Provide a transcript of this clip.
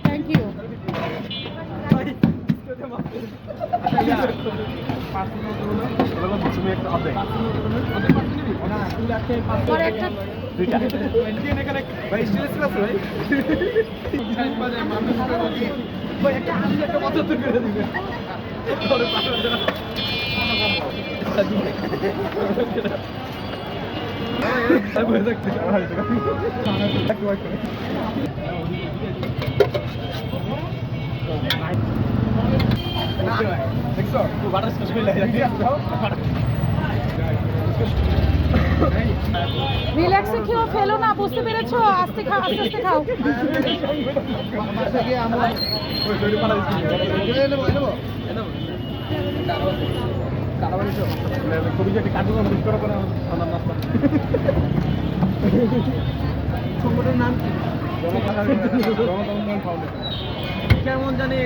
Thank you. পরে একটা রিল্যাক্সে খেও, ফেলো না, বুঝতে পেরেছো? আস্তে খাও, আস্তে আস্তে খাও। সংগঠনের নাম কি? কেমন জানি